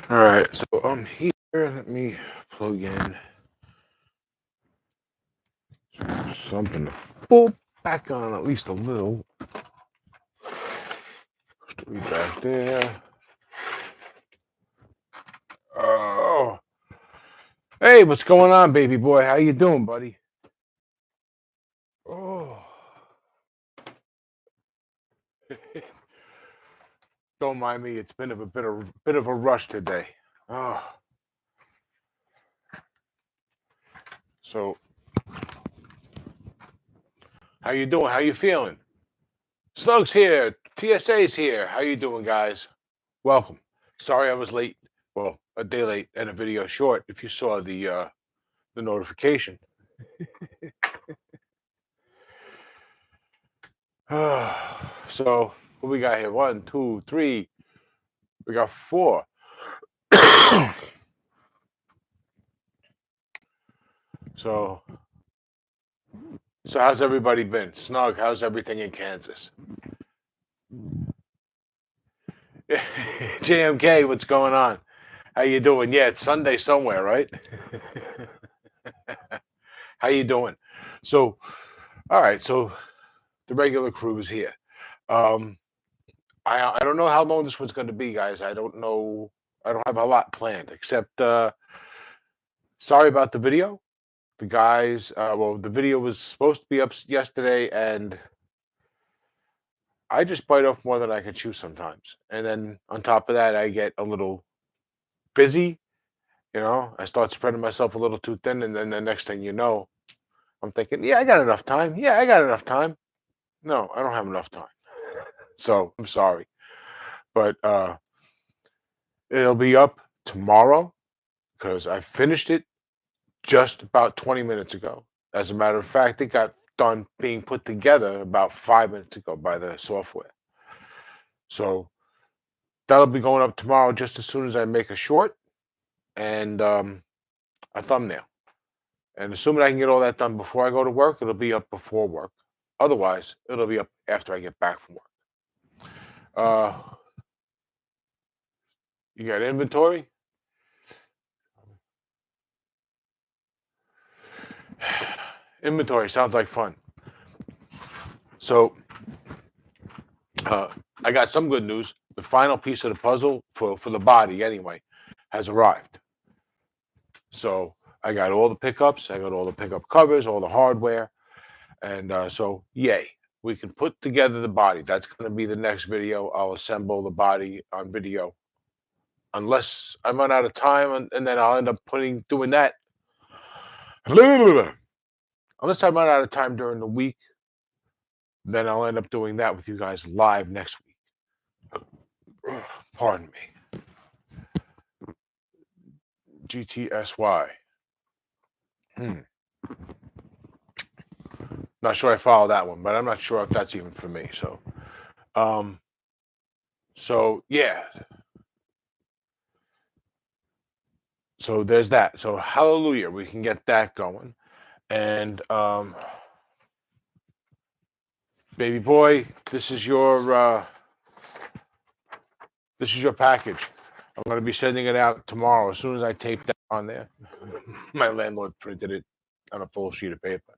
All right, so I'm here. Let me plug in something to pull back on at least a little. Still back there. Oh, hey, what's going on, baby boy? How you doing, buddy? Oh, don't mind me. It's been a bit of a rush today. Oh, so how you doing? How you feeling? Slugs here. TSA's here. How you doing, guys? Welcome. Sorry I was late. Well, a day late and a video short. If you saw the notification. So what we got here? One, two, three. We got four. so so how's everybody been? Snug, how's everything in Kansas? JMK, what's going on? How you doing? Yeah, it's Sunday somewhere, right? How you doing? So, all right, so the regular crew is here. Um, I don't know how long this one's going to be, guys. I don't know. I don't have a lot planned except sorry about the video. The guys, well, the video was supposed to be up yesterday, and I just bite off more than I can chew sometimes. And then on top of that, I get a little busy. I start spreading myself a little too thin, and then the next thing you know, I'm thinking, yeah, I got enough time. Yeah, I got enough time. No, I don't have enough time. So I'm sorry, but it'll be up tomorrow because I finished it just about 20 minutes ago. As a matter of fact, it got done being put together about 5 minutes ago by the software. So that'll be going up tomorrow just as soon as I make a short and a thumbnail. And assuming I can get all that done before I go to work, it'll be up before work. Otherwise, it'll be up after I get back from work. Uh, you got inventory? Inventory sounds like fun. So I got some good news. The final piece of the puzzle for the body, anyway, has arrived. So I got all the pickups. I got all the pickup covers, all the hardware, and so yay, we can put together the body. That's going to be the next video. I'll assemble the body on video, unless I run out of time, and then I'll end up doing that. Unless I run out of time during the week, then I'll end up doing that with you guys live next week. Pardon me. GTSY. Not sure I follow that one, but I'm not sure if that's even for me. Um, so yeah. So there's that. So hallelujah, we can get that going. And baby boy, this is your package. I'm going to be sending it out tomorrow as soon as I tape that on there. My landlord printed it on a full sheet of paper.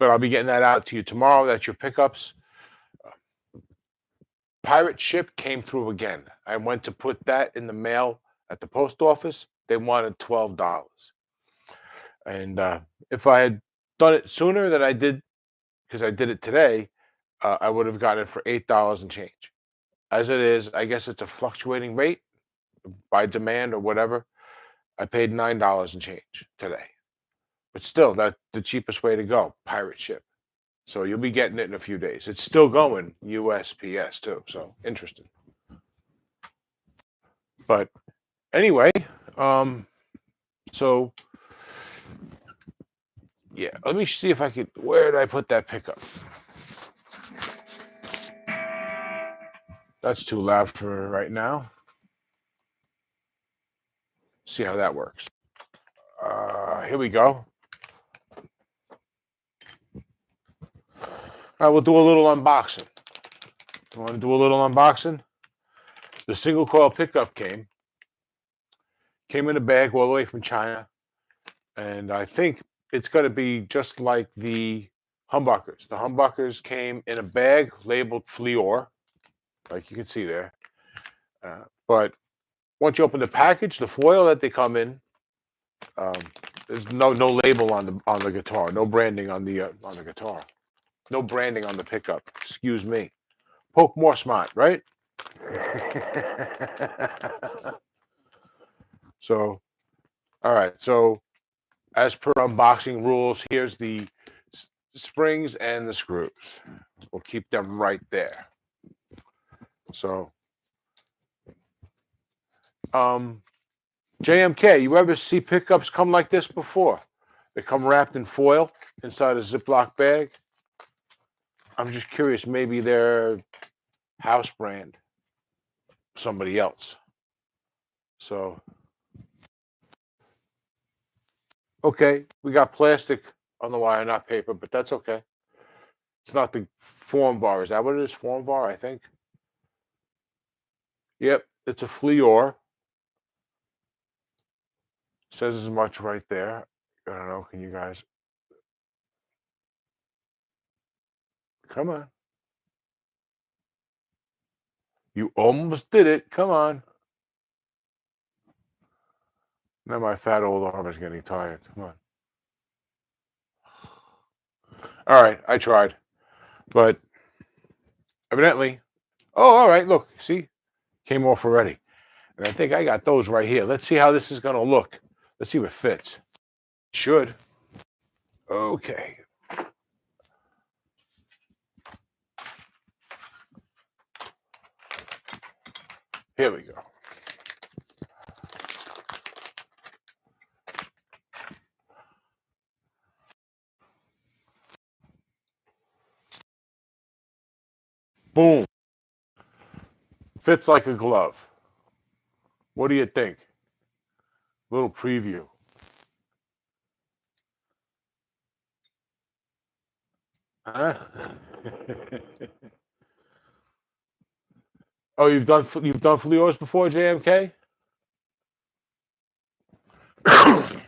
But I'll be getting that out to you tomorrow. That's your pickups. Pirate ship came through again. I went to put that in the mail at the post office. They wanted $12. And if I had done it sooner than I did, because I did it today, I would have gotten it for $8 and change. As it is, I guess it's a fluctuating rate by demand or whatever. I paid $9 and change today. But still, that's the cheapest way to go, pirate ship. So you'll be getting it in a few days. It's still going USPS too, so interesting. But anyway, so yeah, let me see if I could. Where did I put that pickup? That's too loud for right now. See how that works. Here we go. All right, we'll do a little unboxing. You want to do a little unboxing? The single coil pickup came in a bag all the way from China, and I think it's going to be just like the humbuckers. The humbuckers came in a bag labeled Fleor, like you can see there. But once you open the package, the foil that they come in, um, there's no label on the guitar, no branding on the guitar, no branding on the pickup. Excuse me. Poke more smart, right? So, all right. So, as per unboxing rules, here's the springs and the screws. We'll keep them right there. So, JMK, you ever see pickups come like this before? They come wrapped in foil inside a Ziploc bag. I'm just curious, maybe they're house brand, somebody else. So, okay, we got plastic on the wire, not paper, but that's okay. It's not the form bar. Is that what it is? Form bar, I think. Yep, it's a Fleor. Says as much right there. I don't know. Can you guys? Come on. You almost did it. Come on. Now my fat old arm is getting tired. Come on. All right, I tried, but evidently. Oh, all right. Look, see, came off already, and I think I got those right here. Let's see how this is going to look. Let's see if it fits. Should. Okay. Here we go. Boom. Fits like a glove. What do you think? Little preview. Huh? Oh, you've done Fleors before, JMK?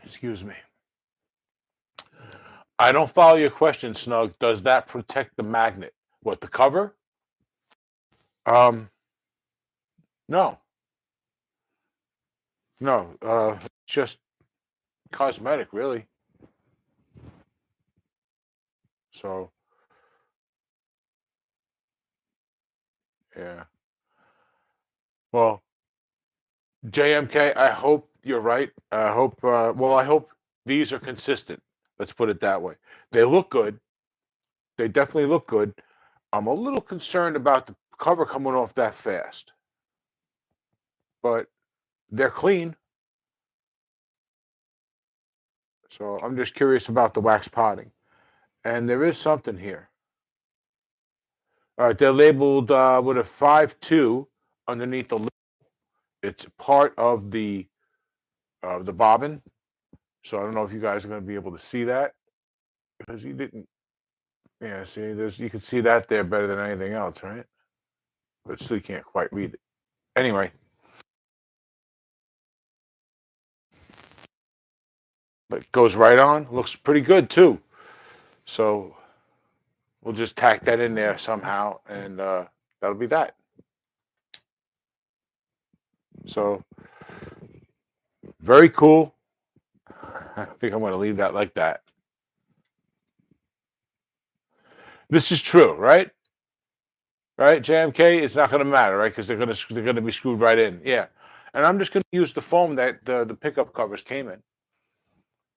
Excuse me. I don't follow your question, Snug. Does that protect the magnet? What, the cover? No, no. Just cosmetic, really. So, yeah. Well, JMK, I hope you're right. I hope. Well, I hope these are consistent. Let's put it that way. They look good. They definitely look good. I'm a little concerned about the cover coming off that fast, but they're clean. So I'm just curious about the wax potting. And there is something here. All right, they're labeled with a 5.2 underneath the lid. It's part of the bobbin. So I don't know if you guys are going to be able to see that because you didn't. Yeah, see, you can see that there better than anything else, right? But still, you can't quite read it. Anyway, but it goes right on. Looks pretty good too. So we'll just tack that in there somehow, and that'll be that. So very cool. I think I'm going to leave that like that. This is true, right? Right, JMK. It's not going to matter, right? Because they're going to be screwed right in. Yeah, and I'm just going to use the foam that the pickup covers came in.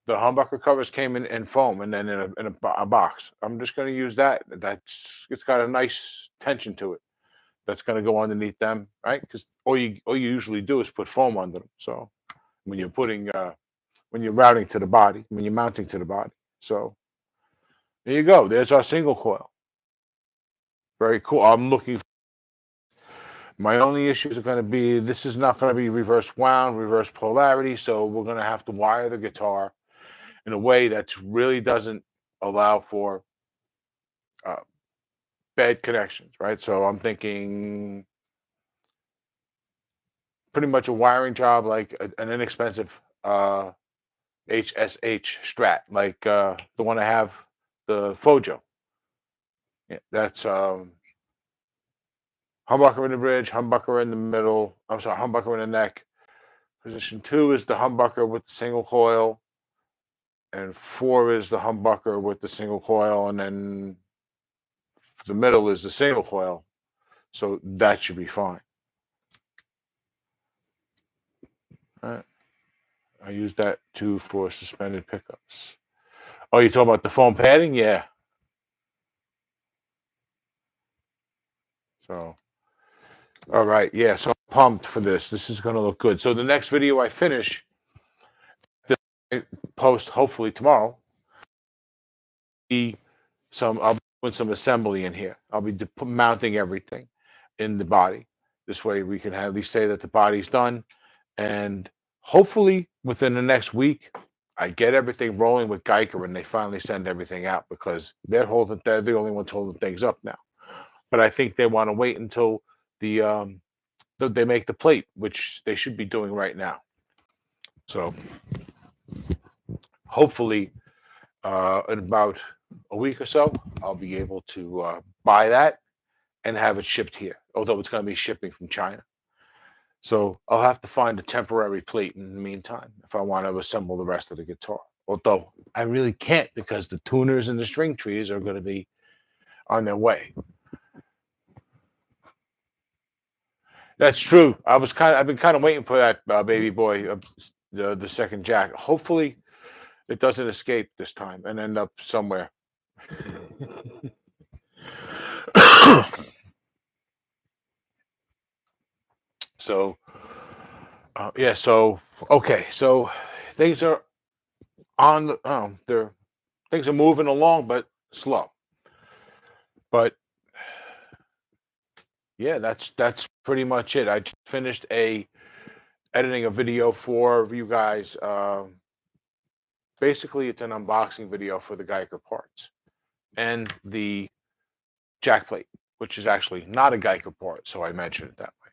The humbucker covers came in foam, and then in a box. I'm just going to use that. It's got a nice tension to it. That's going to go underneath them, right? Because all you usually do is put foam under them. So when you're when you're routing to the body, when you're mounting to the body. So there you go. There's our single coil. Very cool. I'm looking. My only issues are going to be this is not going to be reverse wound, reverse polarity. So we're going to have to wire the guitar in a way that really doesn't allow for uh, bad connections, right? So I'm thinking, pretty much a wiring job, like an inexpensive HSH Strat, like the one I have, the Fojo. Yeah, that's humbucker in the bridge, humbucker in the middle. I'm sorry, humbucker in the neck. Position 2 is the humbucker with the single coil, and 4 is the humbucker with the single coil, and then the middle is the single coil. So that should be fine. All right. I use that too for suspended pickups. Oh, you talking about the foam padding? Yeah. So, all right. Yeah. So I'm pumped for this. This is going to look good. So the next video I finish, this I post hopefully tomorrow, be I'll be doing some assembly in here. I'll be mounting everything in the body. This way we can at least say that the body's done. And hopefully within the next week, I get everything rolling with Geiger and they finally send everything out because they're the only ones holding things up now. But I think they want to wait until they make the plate, which they should be doing right now. So hopefully in about a week or so, I'll be able to buy that and have it shipped here, although it's going to be shipping from China. So I'll have to find a temporary plate in the meantime if I want to assemble the rest of the guitar. Although I really can't because the tuners and the string trees are going to be on their way. That's true. I've been kind of waiting for that baby boy, the second jack. Hopefully, it doesn't escape this time and end up somewhere. So, yeah. So, okay. So things are on the. Things are moving along, but slow. But yeah, that's pretty much it. I just finished editing a video for you guys. Basically, it's an unboxing video for the Geiger parts and the jack plate, which is actually not a Geiger part, so I mentioned it that way.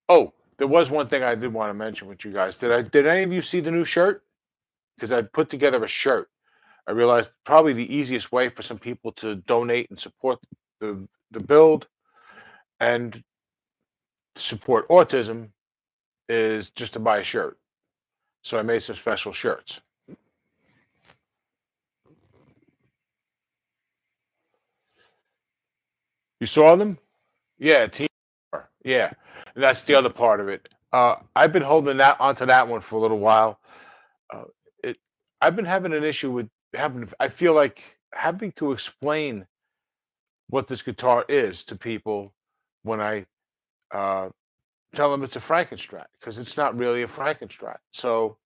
Oh, there was one thing I did want to mention with you guys. Did any of you see the new shirt? Because I put together a shirt. I realized probably the easiest way for some people to donate and support the build and support autism is just to buy a shirt. So I made some special shirts. You saw them? Yeah, team. Yeah, and that's the other part of it. I've been holding that onto that one for a little while. Uh, it, I've been having an issue with having. I feel like having to explain what this guitar is to people when I uh, tell them it's a Frankenstrat because it's not really a Frankenstrat. So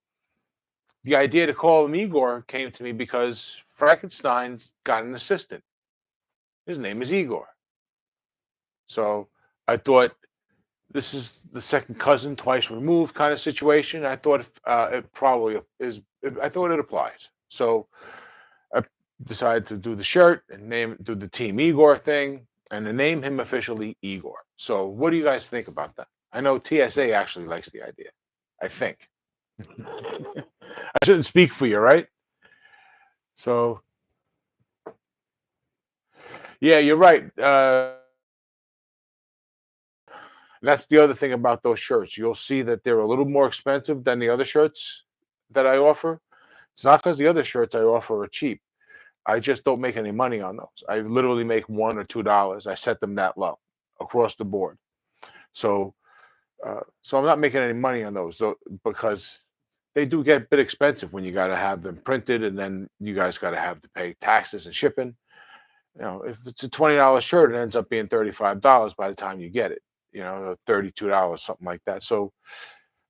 the idea to call him Igor came to me because Frankenstein's got an assistant. His name is Igor. So I thought this is the second cousin, twice removed kind of situation. I thought it probably is. I thought it applies. So I decided to do the shirt and do the Team Igor thing and to name him officially Igor. So what do you guys think about that? I know TSA actually likes the idea. I think. I shouldn't speak for you, right? So yeah, you're right. That's the other thing about those shirts. You'll see that they're a little more expensive than the other shirts that I offer. It's not because the other shirts I offer are cheap. I just don't make any money on those. I literally make $1 or $2. I set them that low across the board. So, so I'm not making any money on those though, because they do get a bit expensive when you got to have them printed, and then you guys got to have to pay taxes and shipping. You know, if it's a $20 shirt, it ends up being $35 by the time you get it. You know, $32, something like that. So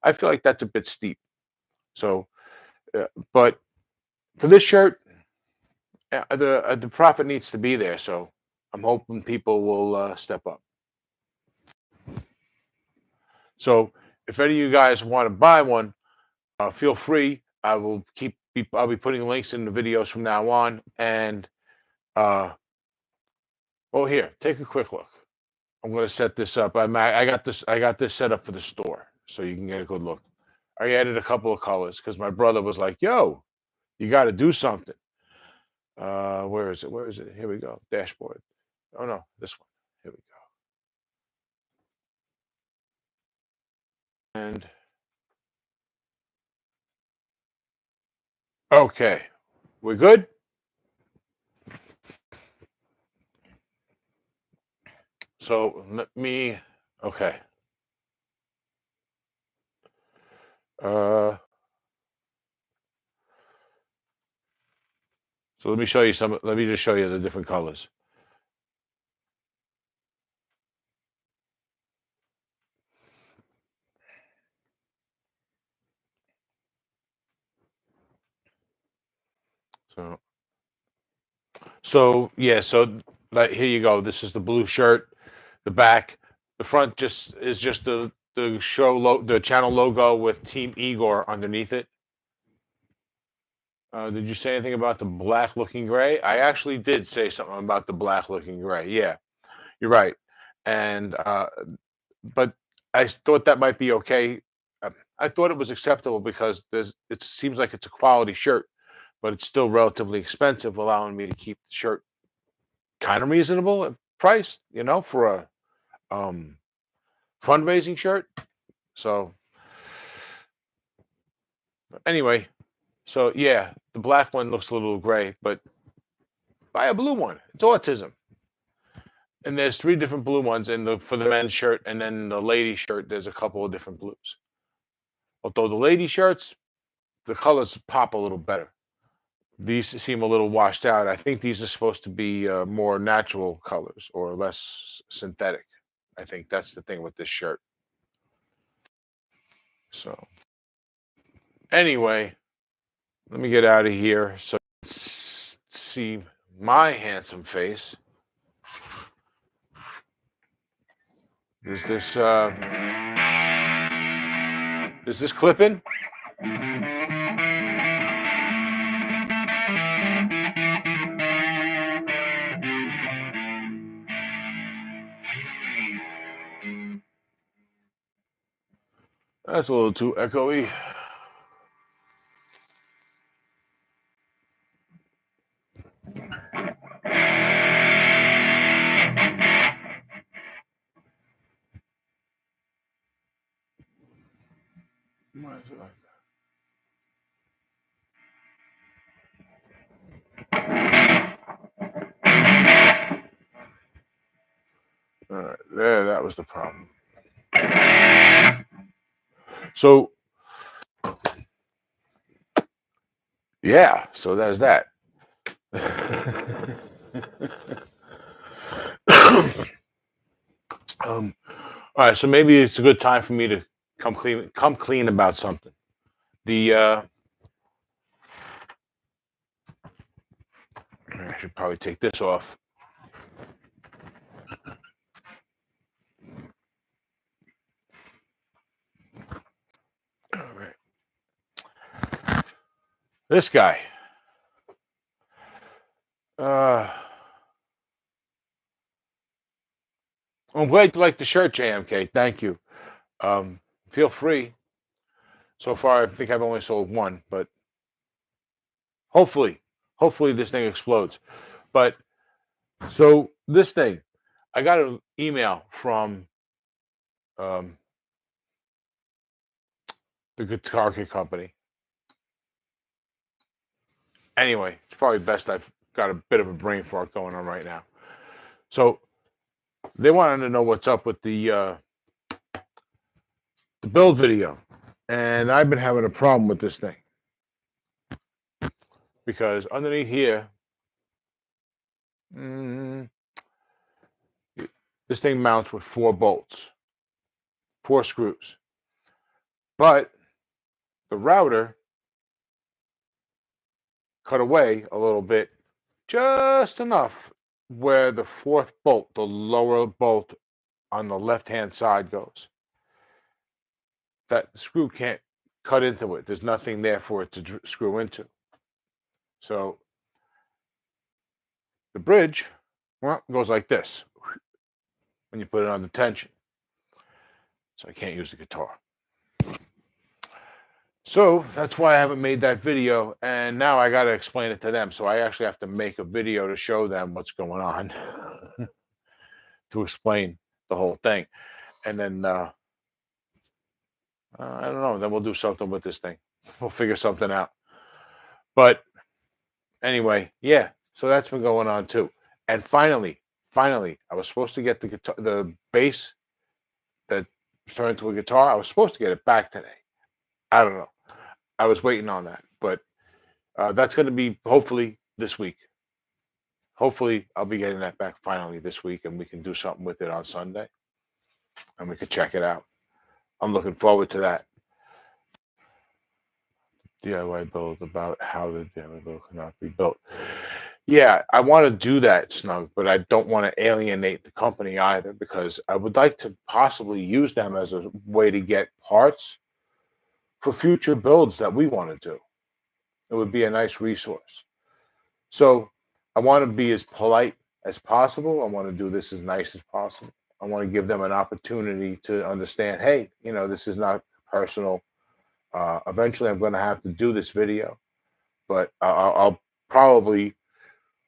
I feel like that's a bit steep. So, but for this shirt, the profit needs to be there. So I'm hoping people will step up. So if any of you guys want to buy one, feel free. I'll be putting links in the videos from now on. And oh, here, take a quick look. I'm gonna set this up. I got this set up for the store, so you can get a good look. I added a couple of colors because my brother was like, "Yo, you got to do something." Where is it? Where is it? Here we go. Dashboard. Oh no, this one. Here we go. And okay, we're good. So let me. Okay. Uh, so let me show you some. Let me just show you the different colors. So yeah. So like here you go. This is the blue shirt. The back, the front just the the channel logo with Team Igor underneath it. Did you say anything about the black looking gray? I actually did say something about the black looking gray. Yeah, you're right. And but thought that might be okay. I thought it was acceptable because it seems like it's a quality shirt, but it's still relatively expensive, allowing me to keep the shirt kind of reasonable price, for a um, fundraising shirt. So anyway, so yeah, the black one looks a little gray, but buy a blue one. It's autism. And there's three different blue ones in the for the men's shirt, and then the lady shirt. There's a couple of different blues. Although the lady shirts, the colors pop a little better. These seem a little washed out. I think these are supposed to be more natural colors or less synthetic. I think that's the thing with this shirt. So anyway, let me get out of here so see my handsome face. Is this clipping? That's a little too echoey. Why is it like that? All right, there. That was the problem. So yeah, so there's that. All right, so maybe it's a good time for me to come clean about something. The I should probably take this off. All right, this guy. I'm glad you like the shirt, JMK. Thank you. Feel free. So far, I think I've only sold one, but hopefully, hopefully this thing explodes. But so this thing, I got an email from um, the guitar kit company. Anyway, it's probably best I've got a bit of a brain fart going on right now. So they wanted to know what's up with the build video, and I've been having a problem with this thing because underneath here, mm, this thing mounts with 4 bolts, 4 screws, but the router cut away a little bit, just enough where the fourth bolt, the lower bolt on the left-hand side goes. That screw can't cut into it. There's nothing there for it to screw into. So the bridge, well, goes like this. when you put it under tension. So I can't use the guitar. So that's why I haven't made that video, and now I got to explain it to them. So I actually have to make a video to show them what's going on, to explain the whole thing, and then I don't know. Then we'll do something with this thing. We'll figure something out. But anyway, yeah. So that's been going on too. And finally, I was supposed to get the guitar, the bass that turned into a guitar. I was supposed to get it back today. I don't know. I was waiting on that, but that's going to be hopefully this week. Hopefully, I'll be getting that back finally this week, and we can do something with it on Sunday, and we can check it out. I'm looking forward to that. DIY build about how the DIY build cannot be built. Yeah, I want to do that, Snug, but I don't want to alienate the company either, because I would like to possibly use them as a way to get parts for future builds that we want to do. It would be a nice resource. So I want to be as polite as possible. I want to do this as nice as possible. I want to give them an opportunity to understand, hey, this is not personal. Eventually, I'm going to have to do this video, but I'll probably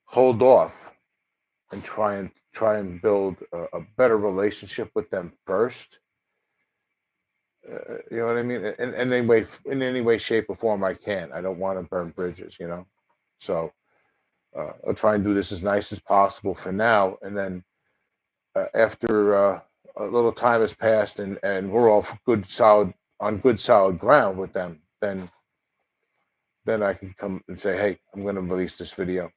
hold off and try and build a better relationship with them first. You know what I mean? In any way, shape, or form I can. I don't want to burn bridges. So I'll try and do this as nice as possible for now, and then after a little time has passed and we're all on good solid ground with them, then I can come and say, hey, I'm going to release this video,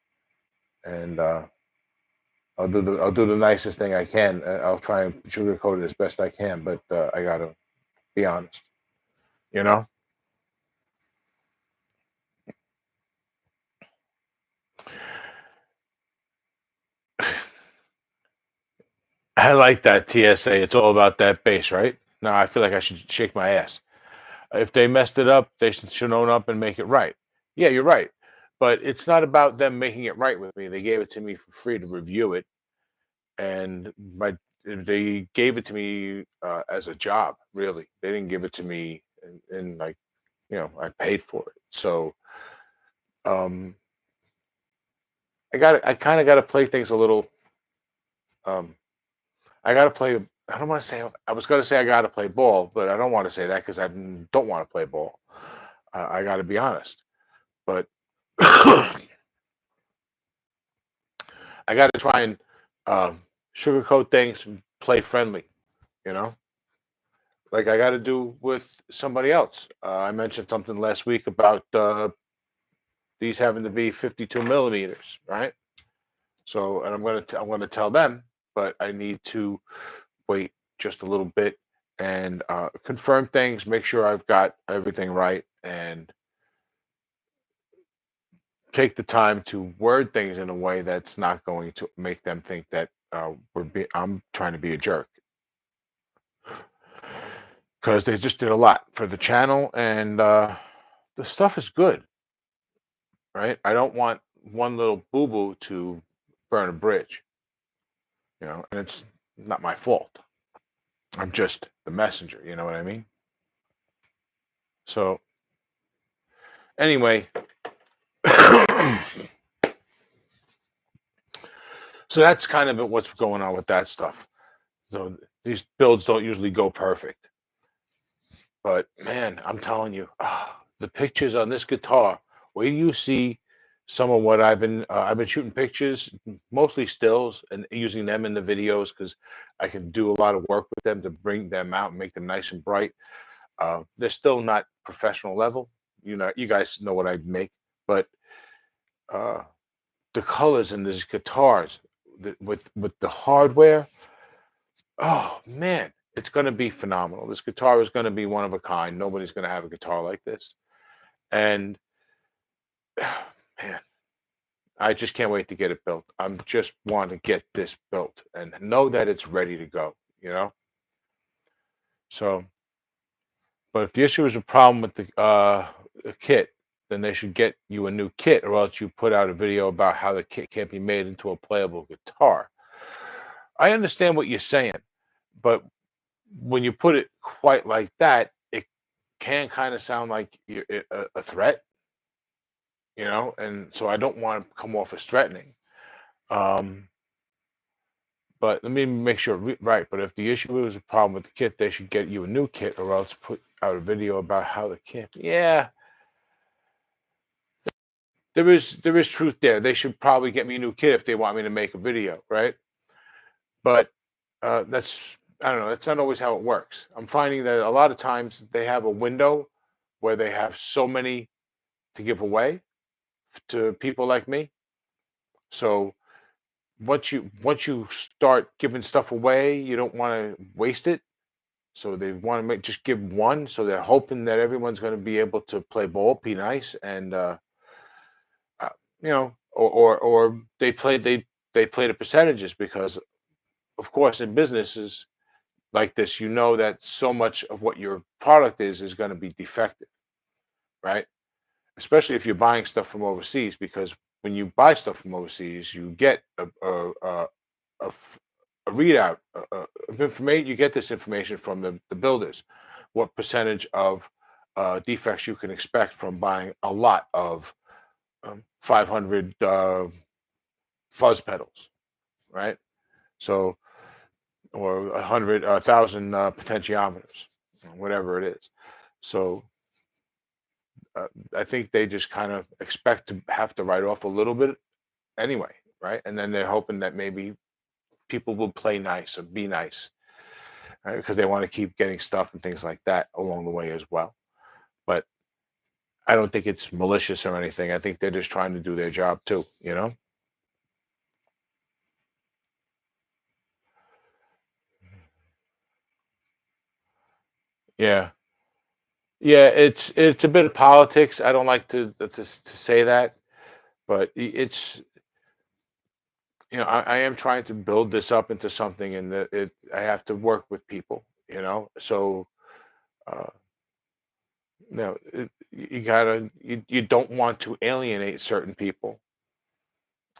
and I'll do the nicest thing I can. I'll try and sugarcoat it as best I can, but I gotta be honest, you know. I like that TSA. It's all about that bass, right? Now I feel like I should shake my ass. If they messed it up, they should own up and make it right. Yeah, you're right. But it's not about them making it right with me. They gave it to me for free to review it, and they gave it to me as a job. Really, they didn't give it to me in like I paid for it. So um, I kind of got to play things a little. Um, I got to play. I don't want to say. I was going to say I got to play ball, but I don't want to say that because I don't want to play ball. I got to be honest, but I got to try and sugarcoat things and play friendly. You know, like I got to do with somebody else. I mentioned something last week about these having to be 52 millimeters, right? So, and I'm gonna tell them, but I need to wait just a little bit and confirm things, make sure I've got everything right, and take the time to word things in a way that's not going to make them think that I'm trying to be a jerk, because they just did a lot for the channel, and the stuff is good, right? I don't want one little boo boo to burn a bridge, and it's not my fault. I'm just the messenger, you know what I mean? So anyway, so that's kind of what's going on with that stuff. So these builds don't usually go perfect, but man, I'm telling you, the pictures on this guitar. Wait do you see some of what I've been shooting pictures, mostly stills, and using them in the videos because I can do a lot of work with them to bring them out and make them nice and bright. They're still not professional level. You guys know what I make, but uh, the colors in these guitars with the hardware, oh man, it's going to be phenomenal. This guitar is going to be one of a kind. Nobody's going to have a guitar like this, and man, I just can't wait to get it built. I'm just want to get this built and know that it's ready to go. You know, so. But if the issue is a problem with the kit, then they should get you a new kit, or else you put out a video about how the kit can't be made into a playable guitar. I understand what you're saying, but when you put it quite like that, it can kind of sound like you're a threat, and so I don't want to come off as threatening. Um, but let me make sure, right? But if the issue is a problem with the kit, they should get you a new kit, or else put out a video about how the kit. Yeah, there is truth there. They should probably get me a new kit if they want me to make a video, right? But that's I don't know. That's not always how it works. I'm finding that a lot of times they have a window where they have so many to give away to people like me. So once you start giving stuff away, you don't want to waste it. So they want to make just give one. So they're hoping that everyone's going to be able to play ball, be nice, and uh, or they play the percentages because, of course, in businesses like this, that so much of what your product is going to be defective, right? Especially if you're buying stuff from overseas, because when you buy stuff from overseas, you get a, f- a readout of information. You get this information from the builders, what percentage of defects you can expect from buying a lot of 500 fuzz pedals, right? So, or 1,000 potentiometers, whatever it is. So uh, I think they just kind of expect to have to write off a little bit anyway, right? And then they're hoping that maybe people will play nice or be nice, right? Because they want to keep getting stuff and things like that along the way as well. But I don't think it's malicious or anything. I think they're just trying to do their job too, you know? Yeah. Yeah, it's a bit of politics. I don't like to say that, but it's I am trying to build this up into something, and that I have to work with people, so uh, you don't want to alienate certain people,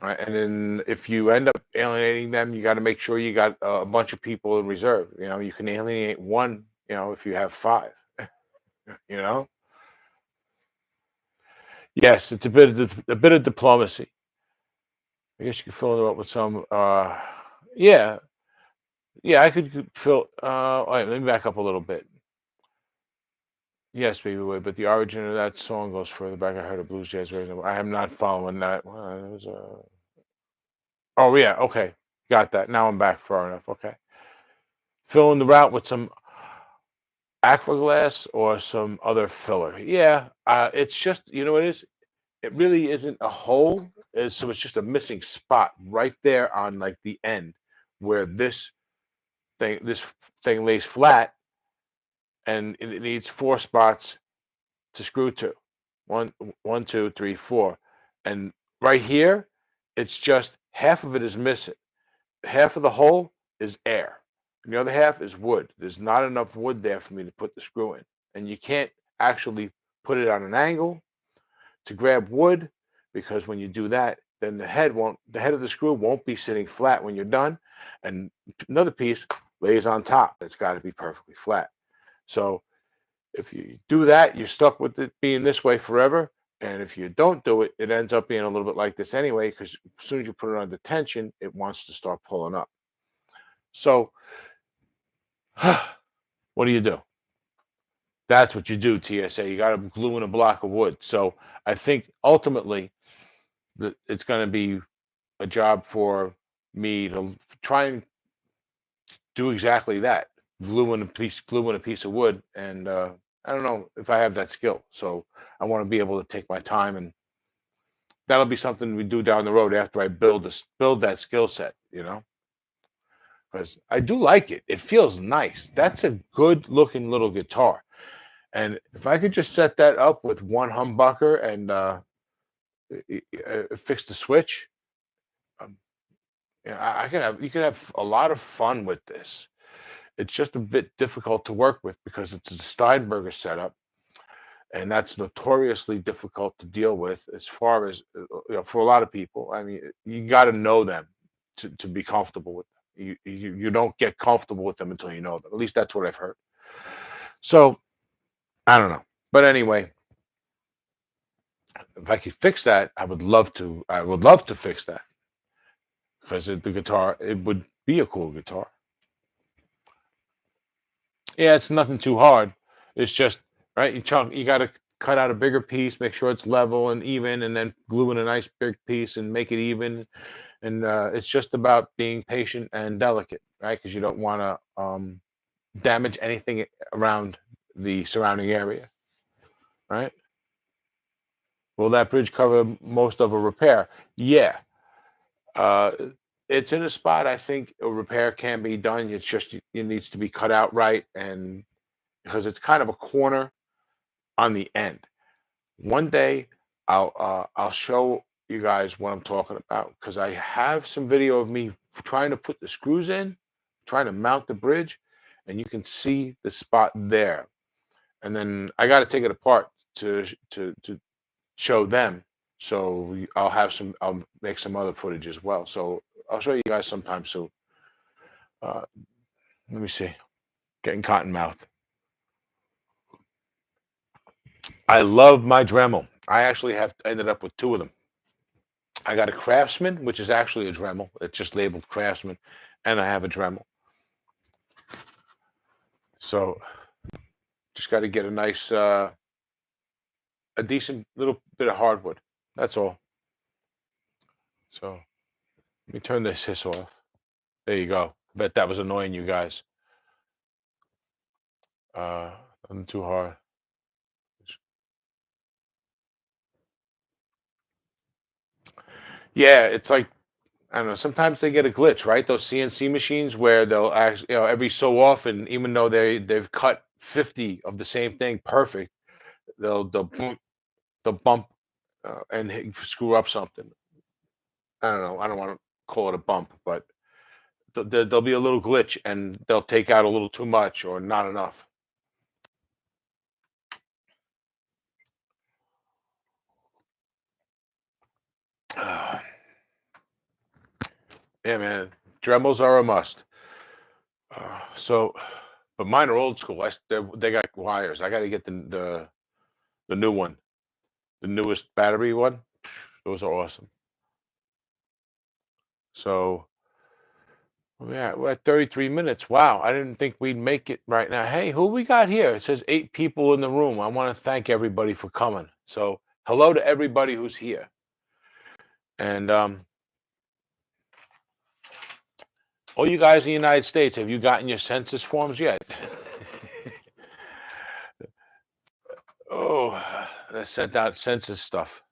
right? And then if you end up alienating them, you got to make sure you got a bunch of people in reserve. You can alienate one, if you have five. You know, yes, it's a bit of diplomacy. I guess you could fill it up with some. Yeah, yeah, I could fill. All right, let me back up a little bit. Yes, Baby Wood, but the origin of that song goes further back. I heard a blues jazz version. I am not following that. Well, it was Oh yeah, okay, got that. Now I'm back far enough. Okay, fill in the route with some Aquaglass or some other filler. Yeah, it's just what it is. It really isn't a hole. So it's just a missing spot right there on like the end where this thing lays flat, and it needs four spots to screw to. One, one, two, three, four. And right here, it's just half of it is missing. Half of the hole is air. And the other half is wood. There's not enough wood there for me to put the screw in. And you can't actually put it on an angle to grab wood, because when you do that, then the head of the screw won't be sitting flat when you're done. And another piece lays on top. It's got to be perfectly flat. So if you do that, you're stuck with it being this way forever. And if you don't do it, it ends up being a little bit like this anyway, because as soon as you put it under tension, it wants to start pulling up. So, what do you do? That's what you do, TSA. You got to glue in a block of wood. So, I think ultimately it's going to be a job for me to try and do exactly that. Glue in a piece of wood, and I don't know if I have that skill. So I want to be able to take my time, and that'll be something we do down the road after I build that skill set. Because I do like it. It feels nice. That's a good looking little guitar, and if I could just set that up with one humbucker and fix the switch, um, I could have you could have a lot of fun with this. It's just a bit difficult to work with because it's a Steinberger setup, and that's notoriously difficult to deal with as far as for a lot of people. I mean, you got to know them to be comfortable with them. You don't get comfortable with them until you know them. At least that's what I've heard. So I don't know, but anyway, if I could fix that, I would love to. I would love to fix that because the guitar, it would be a cool guitar. Yeah, it's nothing too hard. It's just right. You got to cut out a bigger piece, make sure it's level and even, and then glue in a nice big piece and make it even. And it's just about being patient and delicate, right? Because you don't want to damage anything around the surrounding area, right? Will that bridge cover most of a repair? Yeah. Uh, it's in a spot I think a repair can be done. It's just it needs to be cut out right, and because it's kind of a corner on the end. One day I'll show you guys what I'm talking about because I have some video of me trying to put the screws in, trying to mount the bridge, and you can see the spot there. And then I got to take it apart to show them. So I'll have some. I'll make some other footage as well. So I'll show you guys sometime soon. Uh, let me see. Getting cotton mouth. I love my Dremel. I actually have ended up with two of them. I got a Craftsman, which is actually a Dremel. It's just labeled Craftsman, and I have a Dremel. So just got to get a nice, a decent little bit of hardwood. That's all. So let me turn this hiss off. There you go. Bet that was annoying you guys. Uh, Nothing too hard. Yeah, it's like I don't know. Sometimes they get a glitch, right? Those CNC machines where they'll actually, every so often, even though they've cut 50 of the same thing perfect, they'll bump and screw up something. I don't know. I don't want to call it a bump, but there'll be a little glitch and they'll take out a little too much or not enough. Yeah, man. Dremels are a must. So, but mine are old school. They got wires. I got to get the new one, the newest battery one. Those are awesome. So, yeah, we're at 33 minutes. Wow, I didn't think we'd make it right now. Hey, who we got here? It says 8 people in the room. I want to thank everybody for coming. So, hello to everybody who's here. And all you guys in the United States, have you gotten your census forms yet? Oh, they sent out census stuff.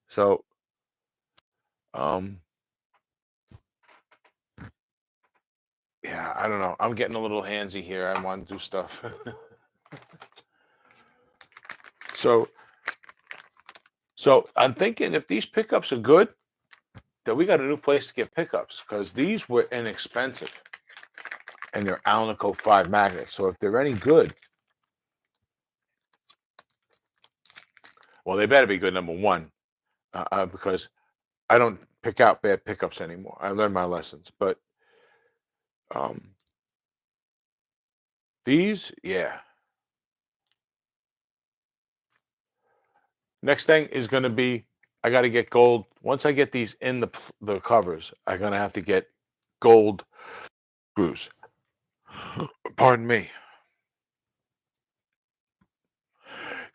So, um, yeah, I don't know. I'm getting a little handsy here. I want to do stuff. So, so I'm thinking if these pickups are good, then we got a new place to get pickups because these were inexpensive and they're Alnico 5 magnets. So if they're any good, well, they better be good, number one, because I don't pick out bad pickups anymore. I learned my lessons. But um, these, yeah. Next thing is going to be I got to get gold. Once I get these in the covers, I'm going to have to get gold screws. Pardon me.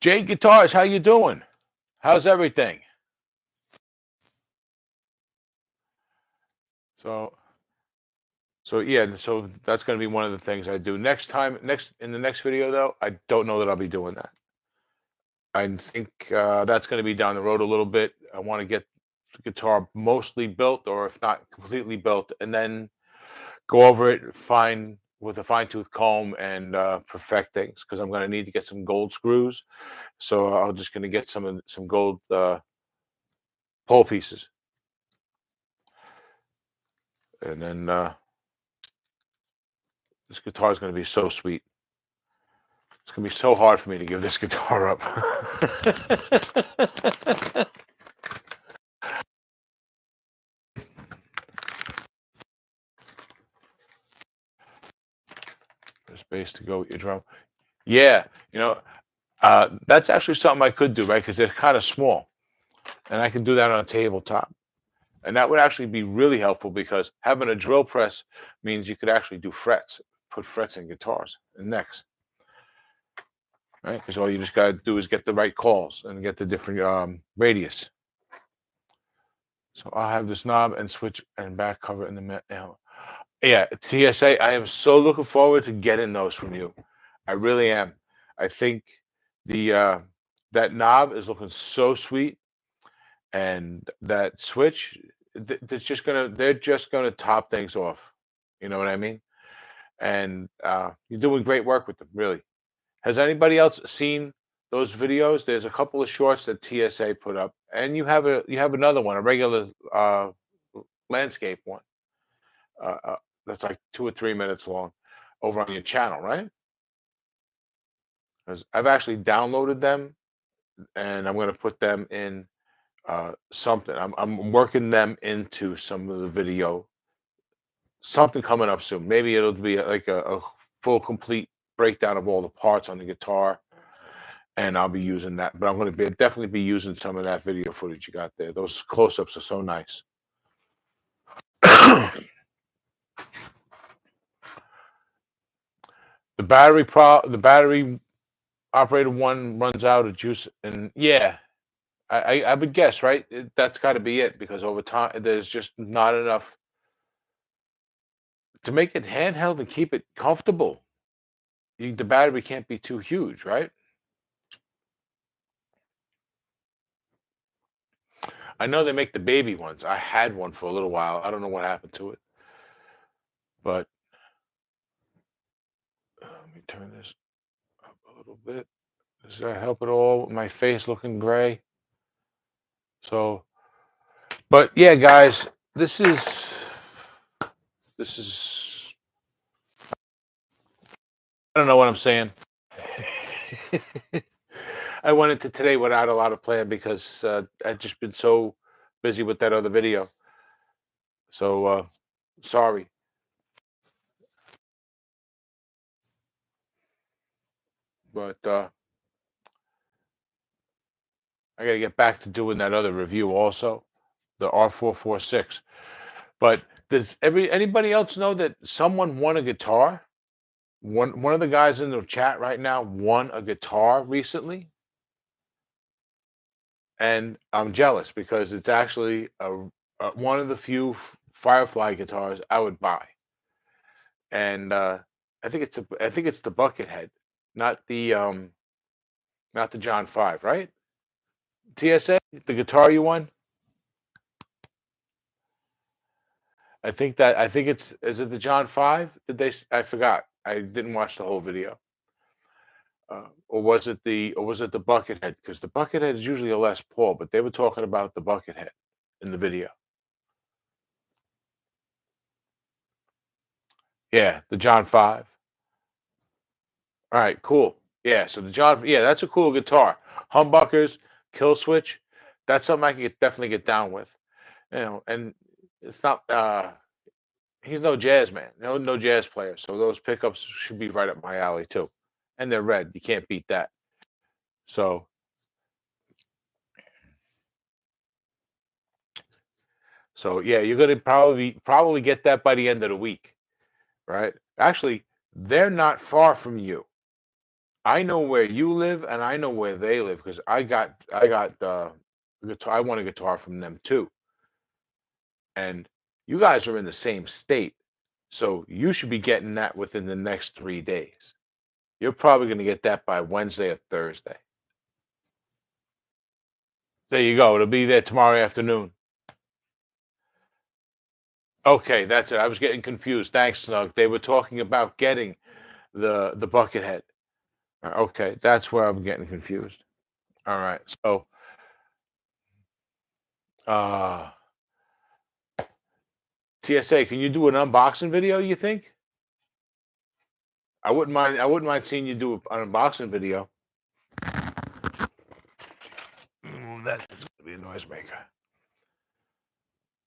Jade Guitars, how you doing? How's everything? So, so yeah, so that's going to be one of the things I do next time. In the next video, though, I don't know that I'll be doing that. I think that's going to be down the road a little bit. I want to get the guitar mostly built, or if not completely built, and then go over it fine with a fine-tooth comb and perfect things because I'm going to need to get some gold screws. So I'm just going to get some gold pole pieces, and then this guitar is going to be so sweet. It's going to be so hard for me to give this guitar up. space to go with your drum. Yeah, that's actually something I could do, right? Because they're kind of small, and I can do that on a tabletop. And that would actually be really helpful because having a drill press means you could actually do frets, put frets in guitars and necks, right? Because all you just got to do is get the right calls and get the different radius. So I'll have this knob and switch and back cover in the middle. Yeah, TSA, I am so looking forward to getting those from you. I really am. I think the that knob is looking so sweet, and that switch, they're just gonna top things off. You know what I mean? And you're doing great work with them, really. Has anybody else seen those videos? There's a couple of shorts that TSA put up, and you have another one, a regular landscape one. That's like 2 or 3 minutes long, over on your channel, right? 'Cause I've actually downloaded them, and I'm gonna put them in something. I'm working them into some of the video. Something coming up soon. Maybe it'll be like a full complete breakdown of all the parts on the guitar, and I'll be using that. But I'm gonna definitely be using some of that video footage you got there. Those close-ups are so nice. The battery operated one runs out of juice, and yeah, I would guess, right? That's got to be it because over time there's just not enough to make it handheld and keep it comfortable. The battery can't be too huge, right? I know they make the baby ones. I had one for a little while. I don't know what happened to it, but let me turn this up a little bit. Does that help at all with my face looking gray? So, but yeah, guys, this is I don't know what I'm saying. I went into today without a lot of plan because I've just been so busy with that other video. So sorry, but I got to get back to doing that other review also, the R446. But does anybody else know that someone won a guitar? One of the guys in the chat right now won a guitar recently, and I'm jealous because it's actually one of the few Firefly guitars I would buy. And I think it's the Buckethead, not the John 5, right? TSA, the guitar you won? I think it's is it the John 5? I forgot. I didn't watch the whole video. Or was it the Buckethead? Because the Buckethead is usually a Les Paul, but they were talking about the Buckethead in the video. Yeah, the John 5. All right, cool. Yeah, so yeah, that's a cool guitar. Humbuckers, kill switch, that's something I can definitely get down with. And it's not he's no jazz man, no jazz player. So those pickups should be right up my alley too. And they're red. You can't beat that. So yeah, you're gonna probably get that by the end of the week, right? Actually, they're not far from you. I know where you live and I know where they live because I got a guitar. I want a guitar from them too. And you guys are in the same state. So you should be getting that within the next 3 days. You're probably going to get that by Wednesday or Thursday. There you go. It'll be there tomorrow afternoon. Okay, that's it. I was getting confused. Thanks, Snug. They were talking about getting the Buckethead. Okay, that's where I'm getting confused. All right. So uh TSA, can you do an unboxing video, you think? I wouldn't mind seeing you do an unboxing video. That is gonna be a noisemaker.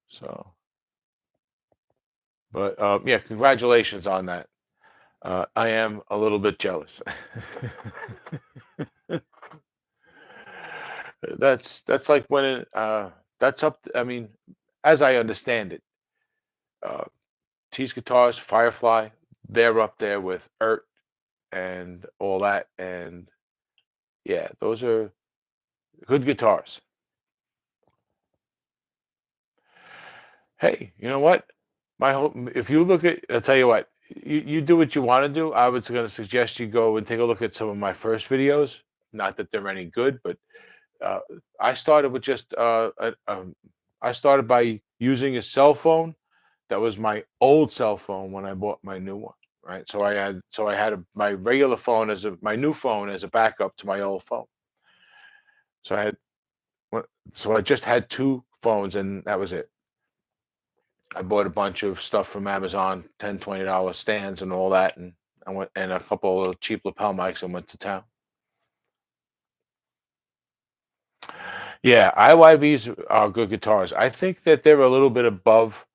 So but yeah, congratulations on that. I am a little bit jealous. That's like when that's up. I mean, as I understand it, uh, T's guitars, Firefly, they're up there with Ert and all that, and yeah, those are good guitars. Hey, you know what? My whole if you look at, I'll tell you what, you do what you want to do. I was going to suggest you go and take a look at some of my first videos. Not that they're any good, but uh, I started with just I started by using a cell phone that was my old cell phone when I bought my new one. Right, so I had my regular phone as my new phone as a backup to my old phone. So I had what- so I just had two phones and that was it. I bought a bunch of stuff from Amazon, $10, $20 stands and all that, and I went and a couple of cheap lapel mics and went to town. Yeah, IYVs are good guitars. I think that they're a little bit above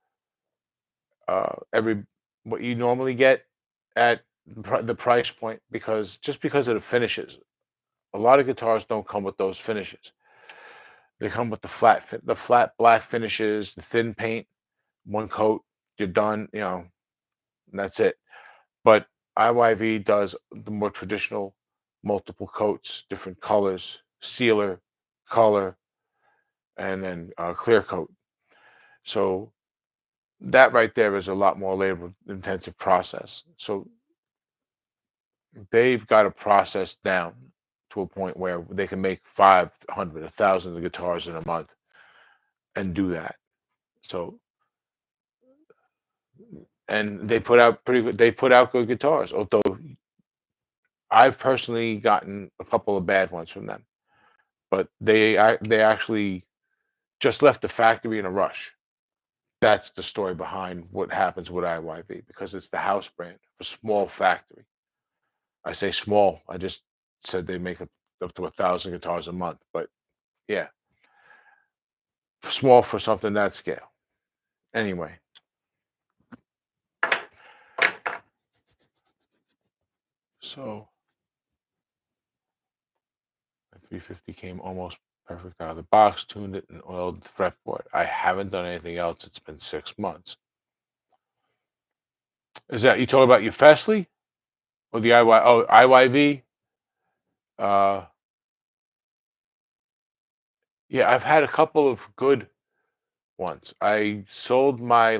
every what you normally get at the price point because just because of the finishes. A lot of guitars don't come with those finishes. They come with the flat black finishes, the thin paint, one coat, you're done, and that's it. But IYV does the more traditional multiple coats, different colors, sealer, color, and then clear coat. So that right there is a lot more labor intensive process. So they've got a process down to a point where they can make 500, 1,000 guitars in a month and do that. So and they put out pretty good. They put out good guitars. Although I've personally gotten a couple of bad ones from them, but they actually just left the factory in a rush. That's the story behind what happens with IYV because it's the house brand, a small factory. I say small. I just said they make up to 1,000 guitars a month, but yeah, small for something that scale. Anyway, so the 350 came almost perfect out of the box, tuned it, and oiled the fretboard. I haven't done anything else. It's been 6 months. Is that you talking about your Fesley or the IY? Oh, IYV. Uh, yeah, I've had a couple of good ones. I sold my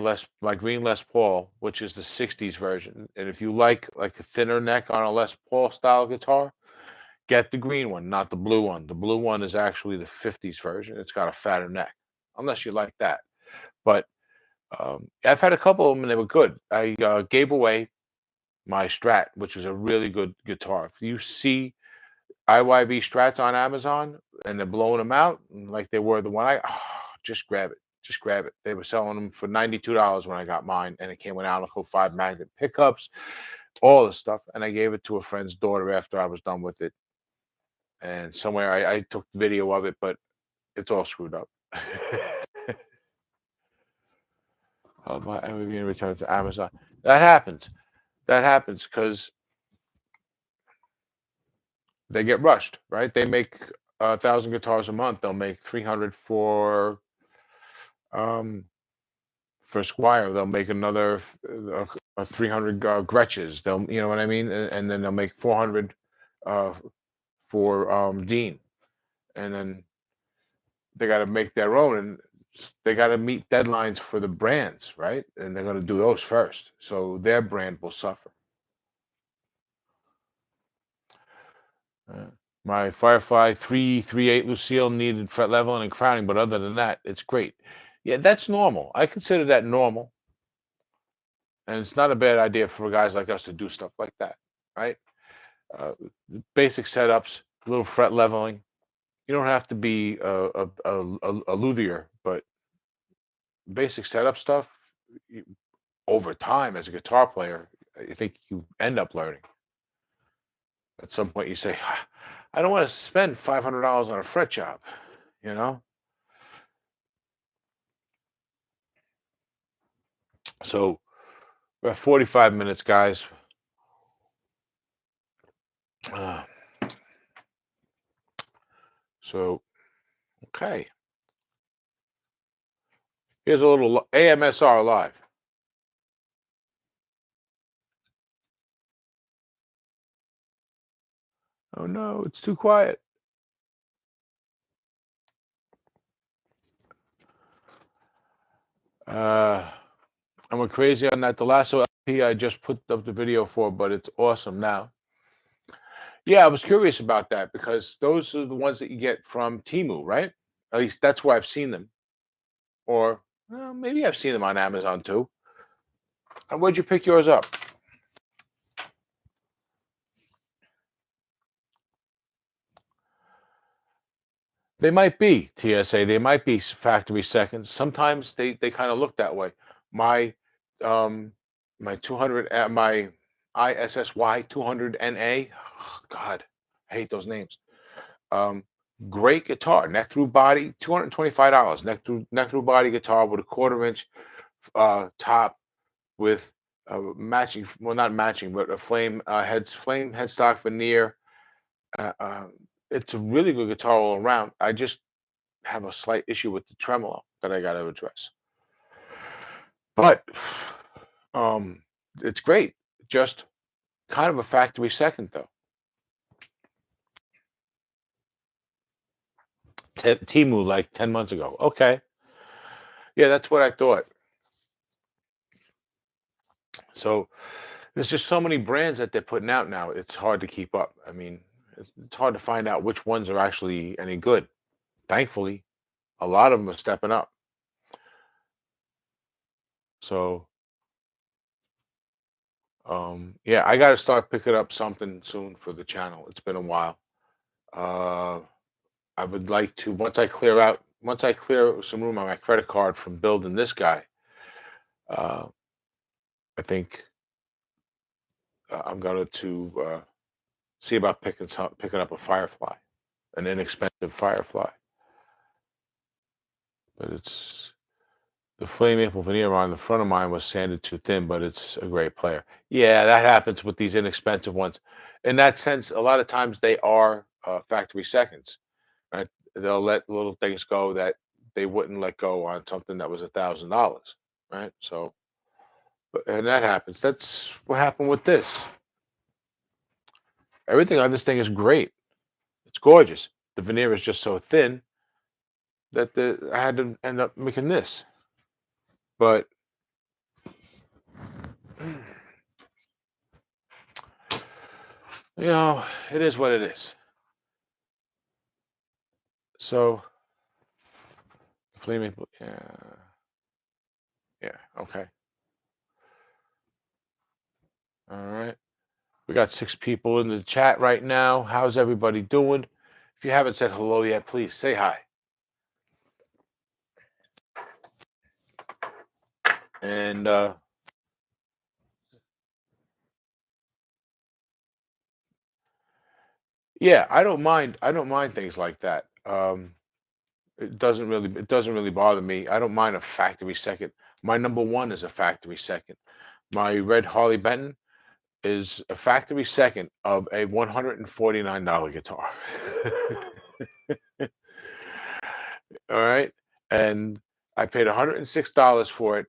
green Les Paul, which is the '60s version. And if you like a thinner neck on a Les Paul style guitar, get the green one, not the blue one. The blue one is actually the '50s version. It's got a fatter neck, unless you like that. But I've had a couple of them and they were good. I gave away my Strat, which is a really good guitar. If you see IYV Strats on Amazon and they're blowing them out like they were the one just grab it. Just grab it. They were selling them for $92 when I got mine, and it came with Alnico 5 magnet pickups, all the stuff. And I gave it to a friend's daughter after I was done with it. And somewhere I took video of it, but it's all screwed up. My IYV in return to Amazon. That happens. That happens because they get rushed, right? They make 1,000 guitars a month. They'll make 300 um, for Squire. They'll make another 300 Gretches. You know what I mean? And then they'll make 400 uh, for Dean. And then they got to make their own, and they got to meet deadlines for the brands, right? And they're going to do those first, so their brand will suffer. Uh, my Firefly 338 Lucille needed fret leveling and crowning, but other than that, it's great. Yeah, that's normal. I consider that normal, and it's not a bad idea for guys like us to do stuff like that, right? Uh, Basic setups, a little fret leveling. You don't have to be a luthier, but basic setup stuff. You, over time, as a guitar player, I think you end up learning. At some point, you say, "I don't want to spend $500 on a fret job," you know. So we're at 45 minutes, guys. Uh, so, okay. Here's a little AMSR live. Oh no, it's too quiet. Uh, I went crazy on that. The Lasso LP I just put up the video for, but it's awesome now. Yeah, I was curious about that because those are the ones that you get from Temu, right? At least that's where I've seen them. Or well, maybe I've seen them on Amazon too. And where'd you pick yours up? They might be TSA. They might be factory seconds. Sometimes they kind of look that way. My um my 200 my ISSY 200 NA. God, I hate those names. Um, Great guitar, neck through body, $225. Neck through body guitar with a quarter inch top with matching, well, not matching, but a flame headstock veneer. Uh, uh, it's a really good guitar all around. I just have a slight issue with the tremolo that I got to address, but um, it's great. Just kind of a factory second though. Timu like 10 months ago. Okay, yeah, that's what I thought. So there's just so many brands that they're putting out now. It's hard to keep up. I mean, it's hard to find out which ones are actually any good. Thankfully, a lot of them are stepping up. So, yeah, I got to start picking up something soon for the channel. It's been a while. Uh, I would like to once I clear some room on my credit card from building this guy. Uh, I think I'm going to see about picking up a Firefly, an inexpensive Firefly. But it's the flame maple veneer on the front of mine was sanded too thin, but it's a great player. Yeah, that happens with these inexpensive ones. In that sense, a lot of times they are factory seconds, right? They'll let little things go that they wouldn't let go on something that was $1,000, right? So, and that happens. That's what happened with this. Everything on this thing is great. It's gorgeous. The veneer is just so thin that I had to end up making this. But it is what it is. So, flaming, yeah, yeah, okay, all right. We got 6 people in the chat right now. How's everybody doing? If you haven't said hello yet, please say hi. And yeah, I don't mind. I don't mind things like that. It doesn't really bother me. I don't mind a factory second. My number one is a factory second. My red Harley Benton is a factory second of a $149 guitar. All right. And I paid $106 for it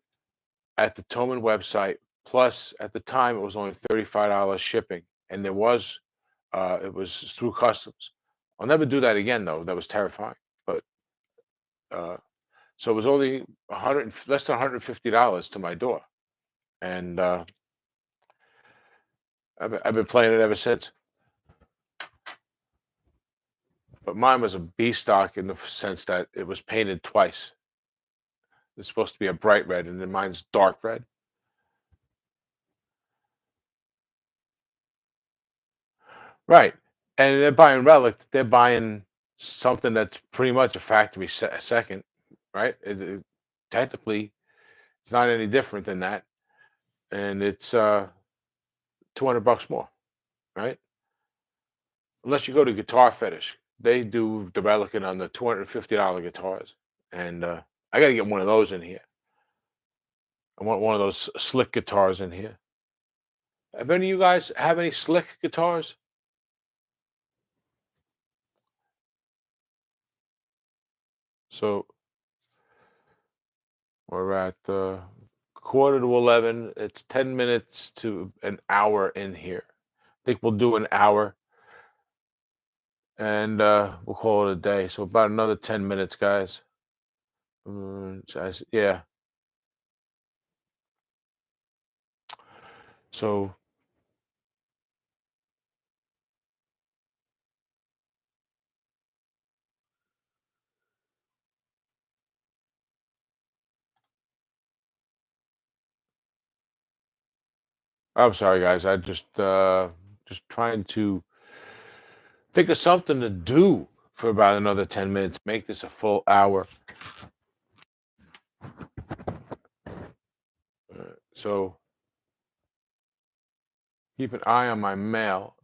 at the Toman website. Plus, at the time, it was only $35 shipping. And it was through customs. I'll never do that again, though. That was terrifying. But uh, so it was only less than $150 to my door. And I've been playing it ever since. But mine was a B stock in the sense that it was painted twice. It's supposed to be a bright red, and then mine's dark red. Right. And they're buying Relic. They're buying something that's pretty much a factory second, right? Technically, it's not any different than that, and it's $200 more, right? Unless you go to Guitar Fetish, they do the Relican on the $250 guitars, and I got to get one of those in here. I want one of those slick guitars in here. Have any of you guys have any slick guitars? So we're at quarter to 11. It's 10 minutes to an hour in here. I think we'll do an hour and we'll call it a day. So about another 10 minutes, guys. Yeah. So I'm sorry, guys. I just trying to think of something to do for about another 10 minutes. Make this a full hour. So keep an eye on my mail.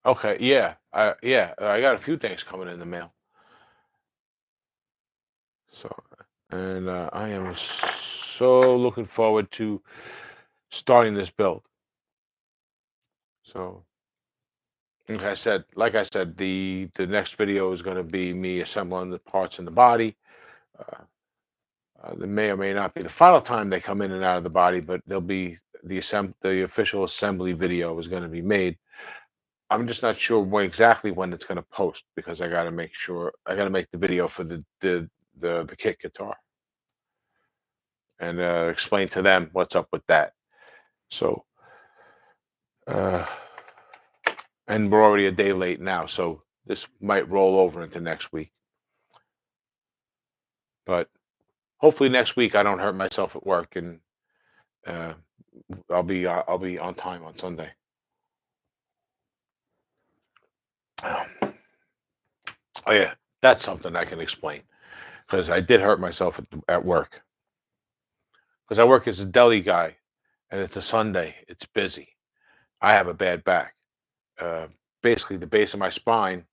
Okay, yeah, I got a few things coming in the mail. So, and I am so looking forward to starting this build. So, like I said, the next video is going to be me assembling the parts in the body. Uh, there may or may not be the final time they come in and out of the body, but there'll be the official assembly video is going to be made. I'm just not sure exactly when it's going to post because I got to make sure I got to make the video for the kick guitar and explain to them what's up with that. So, uh, and we're already a day late now, so this might roll over into next week. But hopefully next week I don't hurt myself at work and uh, I'll be on time on Sunday. Oh yeah, that's something I can explain because I did hurt myself at work because I work as a deli guy and it's a Sunday. It's busy. I have a bad back. Uh, Basically, the base of my spine.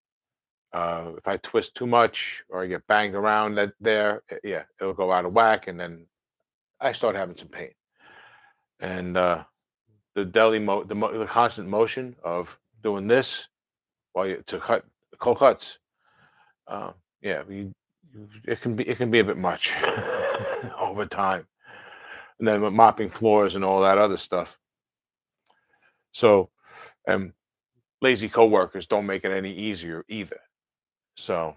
If I twist too much or I get banged around there, yeah, it'll go out of whack, and then I start having some pain. And the the constant motion of doing this while you to cut cold cuts, uh, yeah, it can be a bit much over time. And then with mopping floors and all that other stuff. So, and lazy coworkers don't make it any easier either. So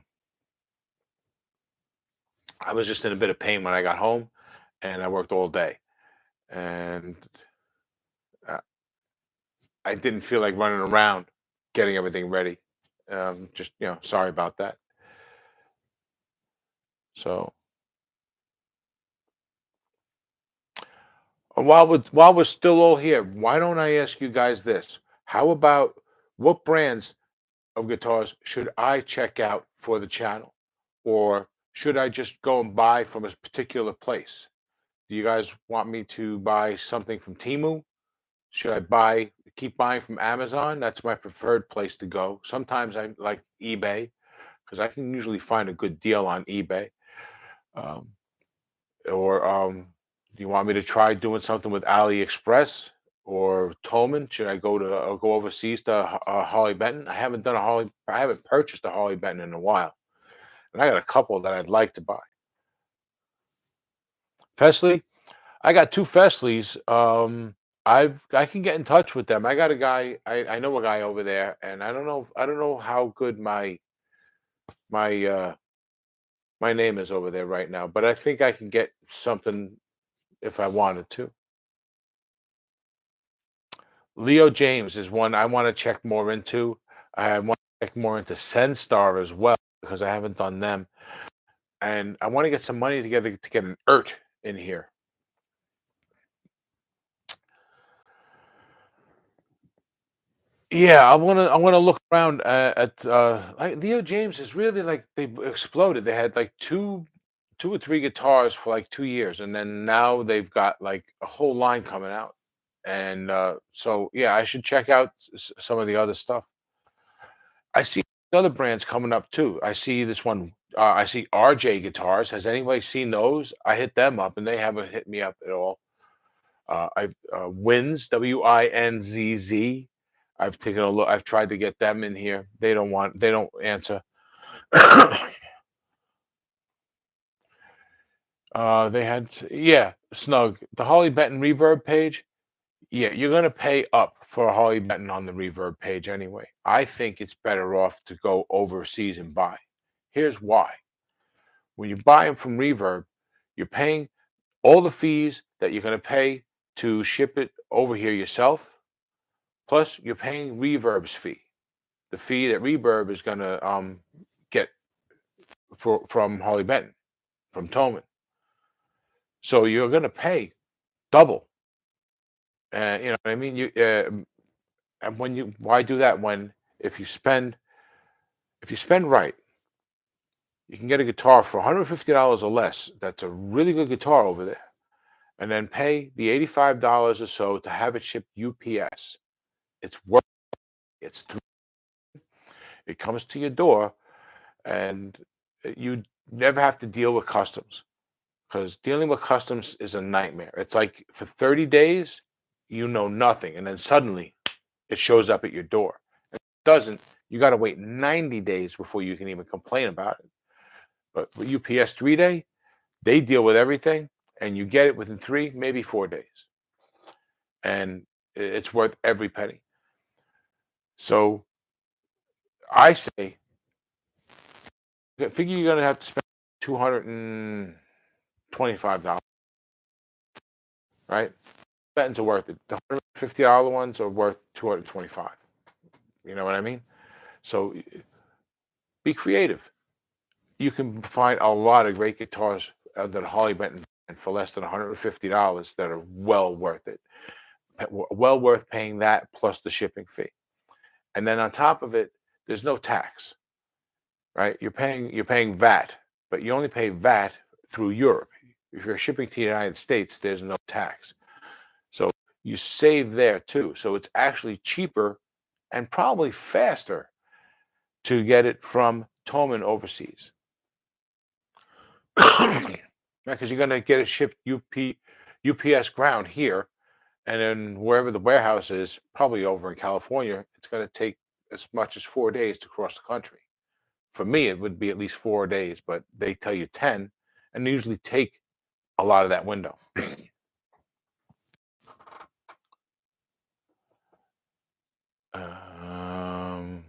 I was just in a bit of pain when I got home, and I worked all day, and uh, I didn't feel like running around getting everything ready. Just sorry about that. So while we're still all here, why don't I ask you guys this? How about what brands of guitars should I check out for the channel, or should I just go and buy from a particular place? Do you guys want me to buy something from Temu? Should I keep buying from Amazon? That's my preferred place to go. Sometimes I like eBay because I can usually find a good deal on eBay. Um, or do you want me to try doing something with AliExpress or Tolman? Should I go overseas to Harley Benton? I haven't purchased a Harley Benton in a while, and I got a couple that I'd like to buy. Fesley, I got two Fesleys. I can get in touch with them. I got a guy. I know a guy over there, and I don't know how good my my name is over there right now, but I think I can get something if I wanted to. Leo James is one I want to check more into. I want to check more into Senstar as well because I haven't done them, and I want to get some money together to get an ERT in here. Yeah, I wanna look around at like Leo James is really like they exploded. They had like two or three guitars for like 2 years, and then now they've got like a whole line coming out. And so yeah, I should check out some of the other stuff. I see other brands coming up too. I see this one. I see RJ Guitars. Has anybody seen those? I hit them up, and they haven't hit me up at all. I Winz WINZZ. I've taken a look. I've tried to get them in here. They don't want. They don't answer. They had yeah, Snug. The Harley Benton Reverb page. Yeah, you're gonna pay up for a Harley Benton on the Reverb page anyway. I think it's better off to go overseas and buy. Here's why. When you buy them from Reverb, you're paying all the fees that you're gonna pay to ship it over here yourself, plus you're paying Reverb's fee, the fee that Reverb is gonna get from Harley Benton, from Toman. So you're gonna pay double. You know what I mean? And when you why do that when if you spend if you spend right, you can get a guitar for $150 or less. That's a really good guitar over there. And then pay the $85 or so to have it shipped UPS. It's worth it's through, it comes to your door and you never have to deal with customs because dealing with customs is a nightmare. It's like for 30 days, you know nothing. And then suddenly it shows up at your door. If it doesn't, you got to wait 90 days before you can even complain about it. But with UPS 3 day, they deal with everything and you get it within 3, maybe 4 days. And it's worth every penny. So I say, figure you're going to have to spend $225, right? Buttons are worth it. The $150 ones are worth 225. You know what I mean? So be creative. You can find a lot of great guitars that Harley Benton and for less than $150 that are well worth it. Well worth paying that plus the shipping fee. And then on top of it, there's no tax, right? You're paying VAT, but you only pay VAT through Europe. If you're shipping to the United States, there's no tax. So you save there too. So it's actually cheaper and probably faster to get it from Toman overseas. Because you're going to get it shipped UPS ground here, and then wherever the warehouse is, probably over in California, it's going to take as much as 4 days to cross the country. For me, it would be at least 4 days, but they tell you 10, and they usually take a lot of that window. um,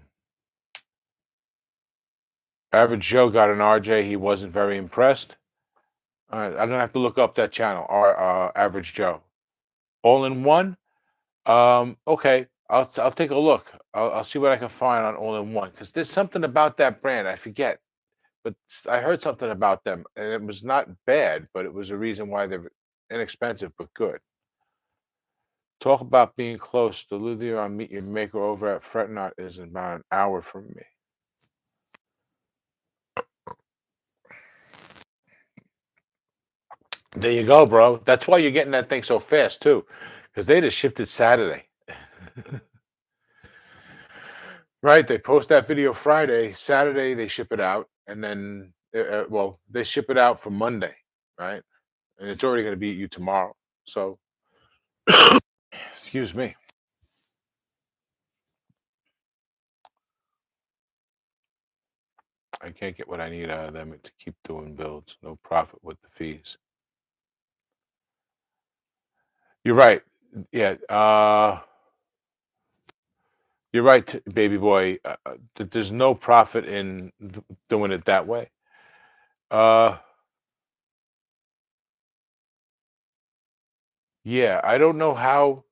Average Joe got an RJ. He wasn't very impressed. I don't have to look up that channel. Average Joe. All in one. Okay. I'll take a look. I'll see what I can find on All in One because there's something about that brand I forget, but I heard something about them and it was not bad, but it was a reason why they're inexpensive but good. Talk about being close. The Luthier on Meet Your Maker over at Fretnot is about an hour from me. There you go, bro. That's why you're getting that thing so fast too, because they just shipped it Saturday. Right? They post that video Friday, Saturday they ship it out, and then well, they ship it out for Monday, right? And it's already going to be at you tomorrow. So, excuse me. I can't get what I need out of them to keep doing builds. No profit with the fees. You're right. Yeah. You're right, baby boy. There's no profit in doing it that way. Uh, yeah, I don't know how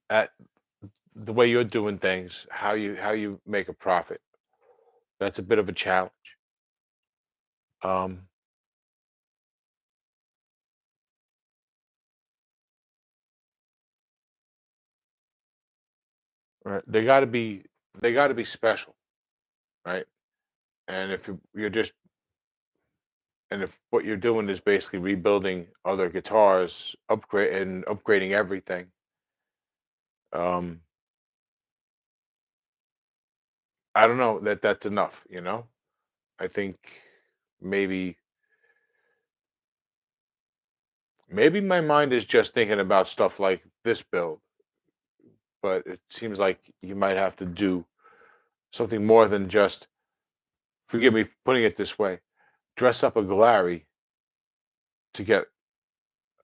at the way you're doing things, how you make a profit. That's a bit of a challenge. Um, right, they got to be special, right? And if you're just and if what you're doing is basically rebuilding other guitars, upgrading everything, um, I don't know that that's enough. I think maybe maybe my mind is just thinking about stuff like this build, but it seems like you might have to do something more than just, forgive me for putting it this way, dress up a Galari to get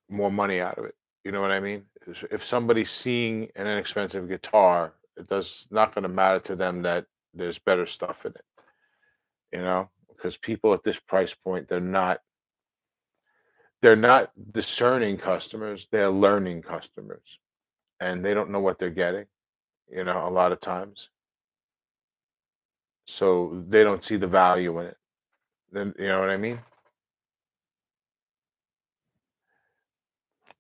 more money out of it. You know what I mean? If somebody's seeing an inexpensive guitar, it does not going to matter to them that there's better stuff in it. You know, because people at this price point, they're not discerning customers, they're learning customers, and they don't know what they're getting, you know, a lot of times. So they don't see the value in it. Then you know what I mean?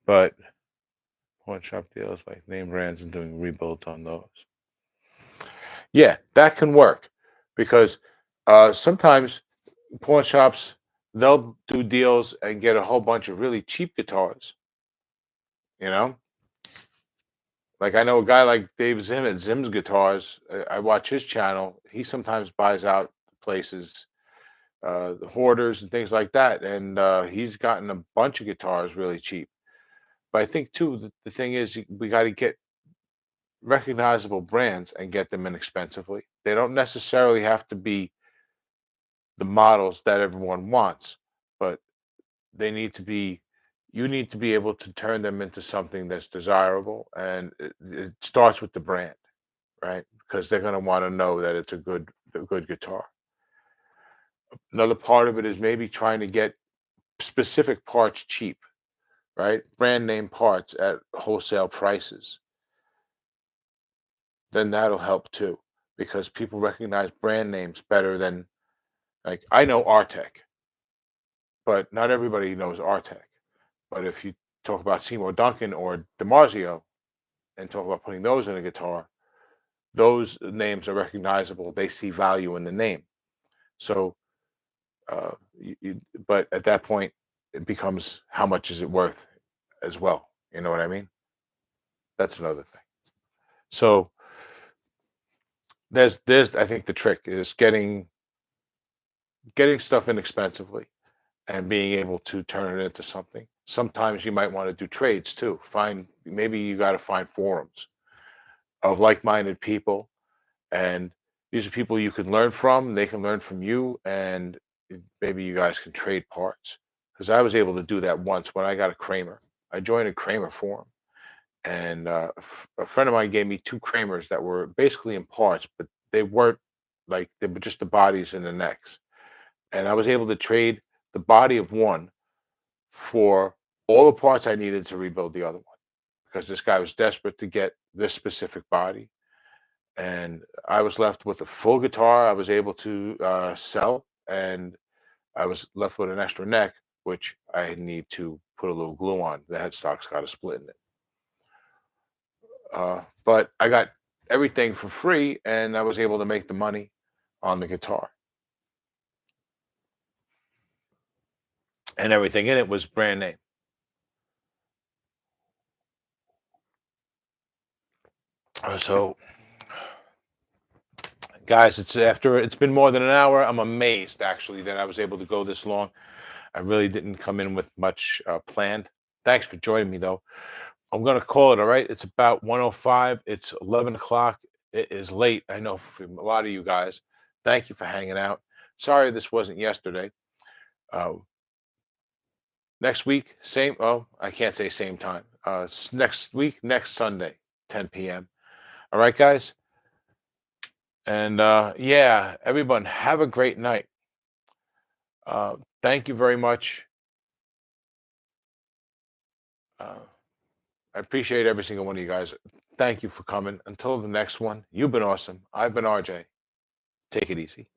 But pawn shop deals like name brands and doing rebuilds on those. Yeah, that can work because sometimes pawn shops they'll do deals and get a whole bunch of really cheap guitars, you know? Like I know a guy like Dave Zim at Zim's Guitars. I watch his channel. He sometimes buys out places, the hoarders and things like that, and he's gotten a bunch of guitars really cheap. But I think too, the thing is, we got to get recognizable brands and get them inexpensively. They don't necessarily have to be the models that everyone wants, but they need to be. You need to be able to turn them into something that's desirable, and it starts with the brand, right? Because they're going to want to know that it's a good guitar. Another part of it is maybe trying to get specific parts cheap, right? Brand name parts at wholesale prices. Then that'll help too, because people recognize brand names better than like I know Artec, but not everybody knows Artec. But if you talk about Seymour Duncan or DiMarzio and talk about putting those in a guitar, those names are recognizable. They see value in the name. So but at that point, it becomes how much is it worth as well. You know what I mean? That's another thing. So there's I think the trick is getting stuff inexpensively and being able to turn it into something. Sometimes you might want to do trades too. Find maybe you got to find forums of like-minded people, and these are people you can learn from. They can learn from you, and maybe you guys can trade parts. Because I was able to do that once when I got a Kramer. I joined a Kramer forum, and a friend of mine gave me two Kramers that were basically in parts, but they weren't like they were just the bodies and the necks. And I was able to trade the body of one for all the parts I needed to rebuild the other one because this guy was desperate to get this specific body. And I was left with a full guitar I was able to sell, and I was left with an extra neck, which I need to put a little glue on. The headstock's got a split in it. But I got everything for free, and I was able to make the money on the guitar. And everything in it was brand name. So, guys, it's been more than an hour. I'm amazed actually that I was able to go this long. I really didn't come in with much planned. Thanks for joining me though. I'm gonna call it all right. It's about 1:05. It's 11 o'clock. It is late. I know for a lot of you guys. Thank you for hanging out. Sorry this wasn't yesterday. Uh, next week, same. Oh, I can't say same time. Next week, next Sunday, 10 p.m. All right, guys. And yeah, everyone, have a great night. Thank you very much. Uh, I appreciate every single one of you guys. Thank you for coming. Until the next one, you've been awesome. I've been RJ. Take it easy.